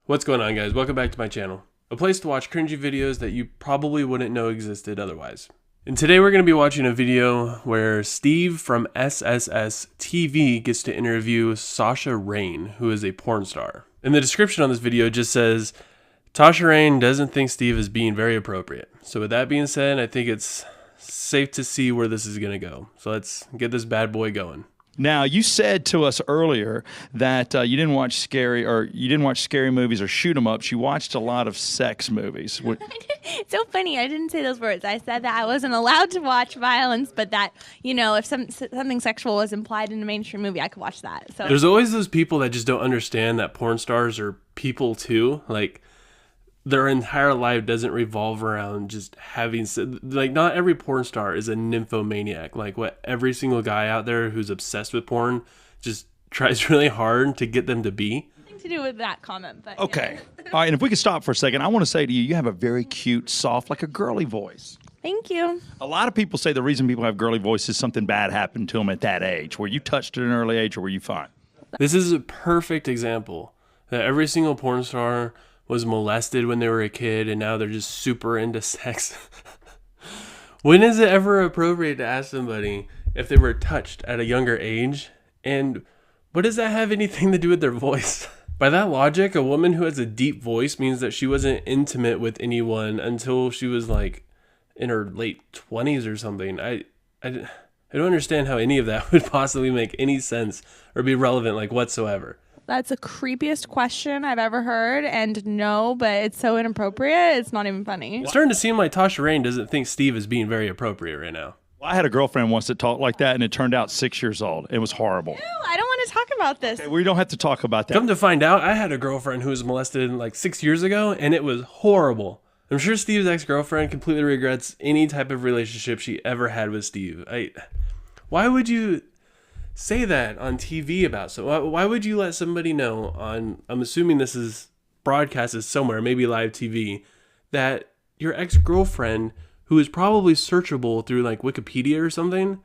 What's going on, guys? Welcome back to my channel. A place to watch cringy videos that you probably wouldn't know existed otherwise. And today we're going to be watching a video where Steve from SSSTeveTv gets to interview Tasha Reign, who is a porn star. And the description on this video just says, Tasha Reign doesn't think Steve is being very appropriate. So with that being said, I think it's safe to see where this is going to go. So let's get this bad boy going. Now, you said to us earlier that you didn't watch scary movies or shoot 'em ups. You watched a lot of sex movies. It's so funny. I didn't say those words. I said that I wasn't allowed to watch violence, but that, you know, if something sexual was implied in a mainstream movie, I could watch that. So there's always those people that just don't understand that porn stars are people too. Like, their entire life doesn't revolve around just having, like, not every porn star is a nymphomaniac. Like what every single guy out there who's obsessed with porn just tries really hard to get them to be. Nothing to do with that comment, but okay. All right, and if we could stop for a second, I want to say to you, you have a very cute, soft, like a girly voice. Thank you. A lot of people say the reason people have girly voices is something bad happened to them at that age. Were you touched at an early age, or were you fine? This is a perfect example that every single porn star was molested when they were a kid, and now they're just super into sex. When is it ever appropriate to ask somebody if they were touched at a younger age? And what does that have anything to do with their voice? By that logic, a woman who has a deep voice means that she wasn't intimate with anyone until she was like in her late 20s or something. I don't understand how any of that would possibly make any sense or be relevant, like, whatsoever. That's the creepiest question I've ever heard, and no, but it's so inappropriate, it's not even funny. It's starting to seem like Tasha Reign doesn't think Steve is being very appropriate right now. Well, I had a girlfriend once that talked like that, and it turned out 6 years old. It was horrible. Ew, I don't want to talk about this. Okay, we don't have to talk about that. Come to find out, I had a girlfriend who was molested like 6 years ago, and it was horrible. I'm sure Steve's ex-girlfriend completely regrets any type of relationship she ever had with Steve. Why would you say that on TV about why would you let somebody know on, I'm assuming this is broadcasted somewhere, maybe live TV, that your ex-girlfriend, who is probably searchable through like Wikipedia or something,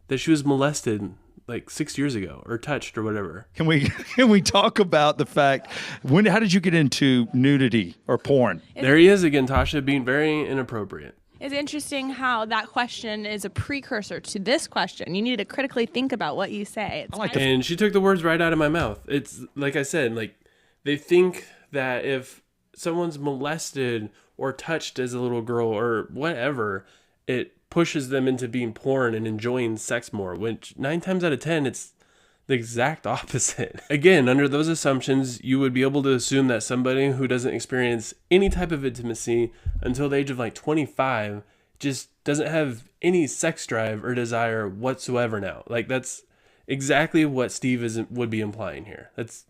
that she was molested like 6 years ago or touched or whatever? Can we talk about the fact, how did you get into nudity or porn? There he is again, Tasha, being very inappropriate. It's interesting how that question is a precursor to this question. You need to critically think about what you say. And she took the words right out of my mouth. It's like I said, like, they think that if someone's molested or touched as a little girl or whatever, it pushes them into being porn and enjoying sex more, which 9 times out of 10, it's the exact opposite. Again, under those assumptions, you would be able to assume that somebody who doesn't experience any type of intimacy until the age of like 25 just doesn't have any sex drive or desire whatsoever now. Like, that's exactly what Steve would be implying here. It's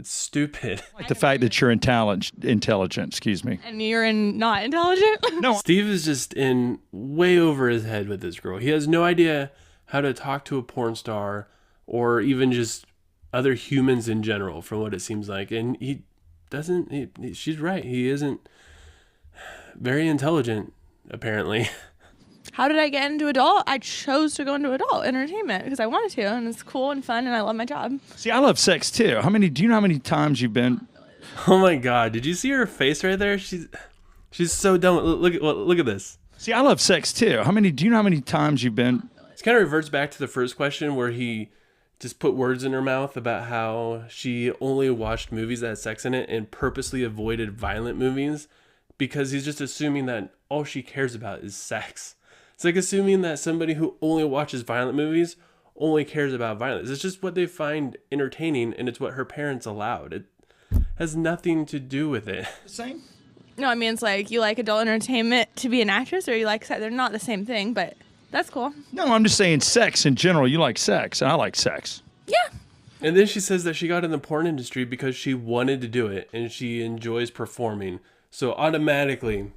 stupid. Like the fact that you're intelligent, excuse me. And you're not intelligent? No. Steve is just in way over his head with this girl. He has no idea how to talk to a porn star or even just other humans in general, from what it seems like. And she's right. He isn't very intelligent, apparently. How did I get into adult? I chose to go into adult entertainment because I wanted to, and it's cool and fun, and I love my job. See, I love sex too. Do you know how many times you've been? Oh my God. Did you see her face right there? She's so dumb. Look at this. See, I love sex too. Do you know how many times you've been? It kind of reverts back to the first question where he just put words in her mouth about how she only watched movies that had sex in it and purposely avoided violent movies because he's just assuming that all she cares about is sex. It's like assuming that somebody who only watches violent movies only cares about violence. It's just what they find entertaining, and it's what her parents allowed. It has nothing to do with it. Same? No, I mean, it's like you like adult entertainment to be an actress, or you like sex. They're not the same thing, but that's cool. No, I'm just saying sex in general. You like sex, and I like sex. Yeah. And then she says that she got in the porn industry because she wanted to do it, and she enjoys performing. So automatically,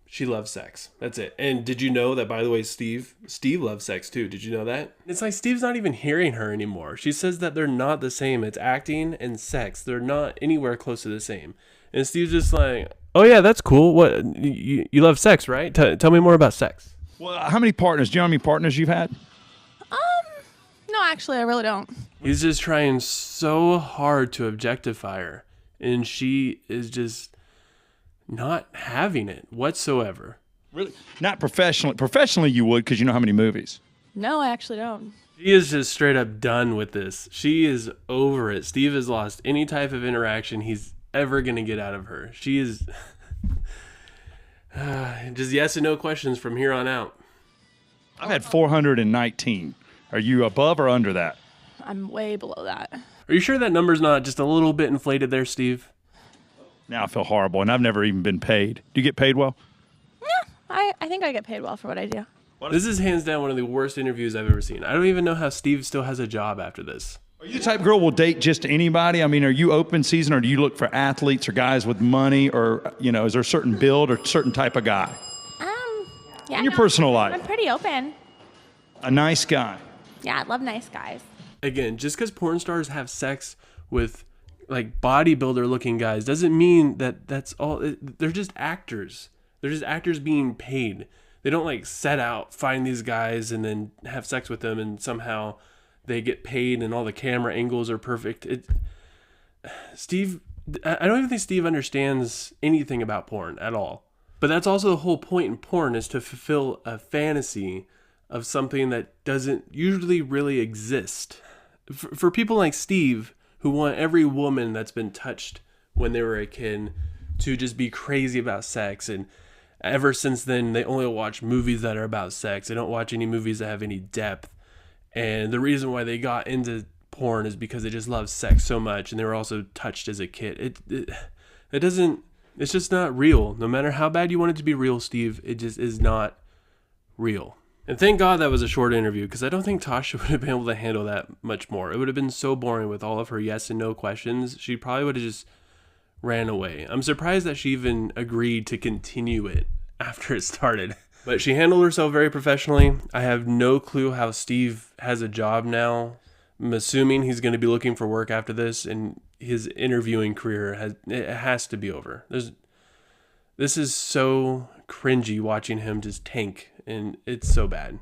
she loves sex. That's it. And did you know that, by the way, Steve loves sex too? Did you know that? It's like Steve's not even hearing her anymore. She says that they're not the same. It's acting and sex. They're not anywhere close to the same. And Steve's just like, oh yeah, that's cool. What, you love sex, right? Tell me more about sex. Well, how many partners? Do you know how many partners you've had? No, actually, I really don't. He's just trying so hard to objectify her. and she is just not having it whatsoever. Really? Not professionally. Professionally, you would, because you know how many movies. No, I actually don't. She is just straight up done with this. She is over it. Steve has lost any type of interaction he's ever going to get out of her. She is just yes and no questions from here on out. I've had 419. Are you above or under that? I'm way below that. Are you sure that number's not just a little bit inflated there, Steve? Now I feel horrible, and I've never even been paid. Do you get paid well? Yeah, I think I get paid well for what I do. This is hands down one of the worst interviews I've ever seen. I don't even know how Steve still has a job after this. Are you the type of girl will date just anybody? I mean, are you open season, or do you look for athletes or guys with money, or, you know, is there a certain build or certain type of guy? Yeah. In your personal life? I'm pretty open. A nice guy. Yeah, I love nice guys. Again, just because porn stars have sex with like bodybuilder looking guys doesn't mean that that's all. They're just actors. They're just actors being paid. They don't like set out, find these guys and then have sex with them and somehow they get paid and all the camera angles are perfect. Steve, I don't even think Steve understands anything about porn at all. But that's also the whole point in porn, is to fulfill a fantasy of something that doesn't usually really exist. For people like Steve, who want every woman that's been touched when they were a kid to just be crazy about sex, and ever since then they only watch movies that are about sex. They don't watch any movies that have any depth. And the reason why they got into porn is because they just love sex so much, and they were also touched as a kid. It doesn't, it's just not real. No matter how bad you want it to be real, Steve, it just is not real. And thank God that was a short interview, because I don't think Tasha would have been able to handle that much more. It would have been so boring with all of her yes and no questions. She probably would have just ran away. I'm surprised that she even agreed to continue it after it started. But she handled herself very professionally. I have no clue how Steve has a job now. I'm assuming he's going to be looking for work after this, and his interviewing career has to be over. This is so cringy watching him just tank, and it's so bad.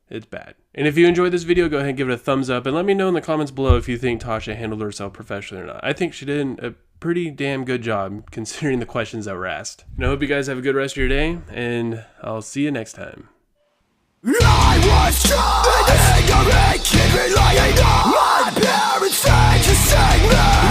It's bad. And if you enjoyed this video, go ahead and give it a thumbs up, and let me know in the comments below if you think Tasha handled herself professionally or not. I think she did a pretty damn good job considering the questions that were asked. And I hope you guys have a good rest of your day, and I'll see you next time. I was trying to make it relying on my parents said to save me.